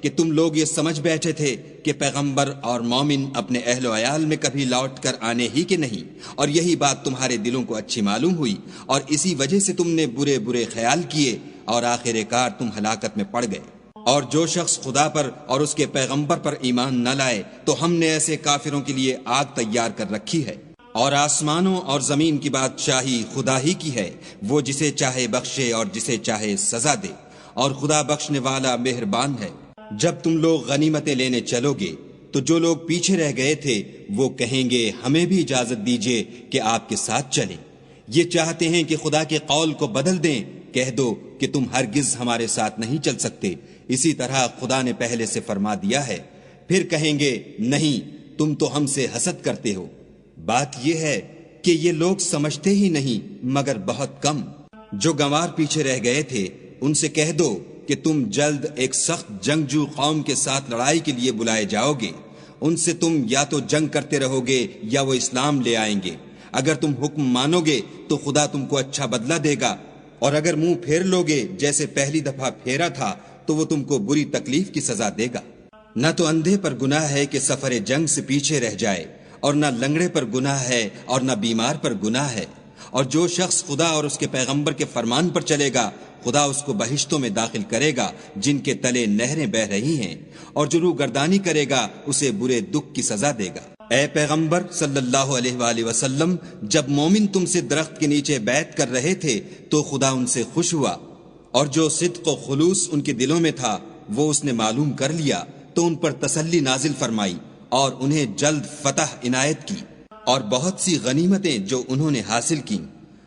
کہ تم لوگ یہ سمجھ بیٹھے تھے کہ پیغمبر اور مومن اپنے اہل و عیال میں کبھی لوٹ کر آنے ہی کے نہیں، اور یہی بات تمہارے دلوں کو اچھی معلوم ہوئی، اور اسی وجہ سے تم نے برے برے خیال کیے، اور آخر کار تم ہلاکت میں پڑ گئے۔ اور جو شخص خدا پر اور اس کے پیغمبر پر ایمان نہ لائے تو ہم نے ایسے کافروں کے لیے آگ تیار کر رکھی ہے۔ اور آسمانوں اور زمین کی بادشاہی خدا ہی کی ہے، وہ جسے چاہے بخشے اور جسے چاہے سزا دے، اور خدا بخشنے والا مہربان ہے۔ جب تم لوگ غنیمتیں لینے چلو گے تو جو لوگ پیچھے رہ گئے تھے وہ کہیں گے ہمیں بھی اجازت دیجیے کہ آپ کے ساتھ چلیں۔ یہ چاہتے ہیں کہ خدا کے قول کو بدل دیں، کہہ دو کہ تم ہرگز ہمارے ساتھ نہیں چل سکتے، اسی طرح خدا نے پہلے سے فرما دیا ہے۔ پھر کہیں گے نہیں، تم تو ہم سے حسد کرتے ہو۔ بات یہ ہے کہ یہ لوگ سمجھتے ہی نہیں مگر بہت کم۔ جو گنوار پیچھے رہ گئے تھے ان سے کہہ دو کہ تم جلد ایک سخت جنگجو قوم کے ساتھ لڑائی کے لیے بلائے جاؤ گے، ان سے تم یا تو جنگ کرتے رہو گے یا وہ اسلام لے آئیں گے۔ اگر تم حکم مانو گے تو خدا تم کو اچھا بدلہ دے گا، اور اگر منہ پھیر لو گے جیسے پہلی دفعہ پھیرا تھا تو وہ تم کو بری تکلیف کی سزا دے گا۔ نہ تو اندھے پر گناہ ہے کہ سفر جنگ سے پیچھے رہ جائے، اور نہ لنگڑے پر گناہ ہے اور نہ بیمار پر گناہ ہے، اور جو شخص خدا اور اس کے پیغمبر کے فرمان پر چلے گا خدا اس کو بہشتوں میں داخل کرے گا جن کے تلے نہریں بہہ رہی ہیں، اور جو روگردانی کرے گا اسے برے دکھ کی سزا دے گا۔ اے پیغمبر صلی اللہ علیہ وآلہ وسلم، جب مومن تم سے درخت کے نیچے بیعت کر رہے تھے تو خدا ان سے خوش ہوا، اور جو صدق و خلوص ان کے دلوں میں تھا وہ اس نے معلوم کر لیا تو ان پر تسلی نازل فرمائی اور انہیں جلد فتح عنایت کی، اور بہت سی غنیمتیں جو انہوں نے حاصل کی،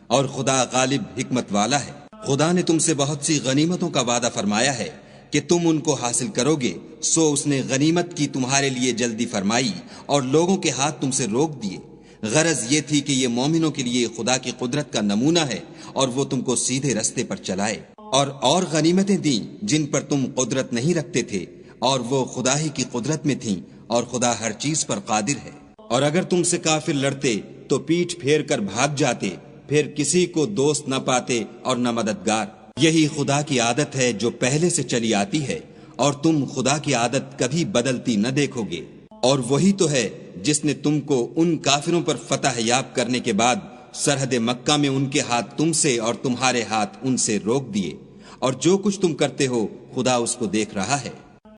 اور خدا غالب حکمت والا ہے۔ خدا نے تم سے بہت سی غنیمتوں کا وعدہ فرمایا ہے کہ تم ان کو حاصل کرو گے، سو اس نے غنیمت کی تمہارے لیے جلدی فرمائی اور لوگوں کے ہاتھ تم سے روک دیے۔ غرض یہ تھی کہ یہ مومنوں کے لیے خدا کی قدرت کا نمونہ ہے اور وہ تم کو سیدھے رستے پر چلائے، اور غنیمتیں دیں جن پر تم قدرت نہیں رکھتے تھے، اور وہ خدا ہی کی قدرت میں تھیں، اور خدا ہر چیز پر قادر ہے۔ اور اگر تم سے کافر لڑتے تو پیٹھ پھیر کر بھاگ جاتے، پھر کسی کو دوست نہ پاتے اور نہ مددگار۔ یہی خدا کی عادت ہے جو پہلے سے چلی آتی ہے، اور تم خدا کی عادت کبھی بدلتی نہ دیکھو گے۔ اور وہی تو ہے جس نے تم کو ان کافروں پر فتح یاب کرنے کے بعد سرحد مکہ میں ان کے ہاتھ تم سے اور تمہارے ہاتھ ان سے روک دیے، اور جو کچھ تم کرتے ہو خدا اس کو دیکھ رہا ہے۔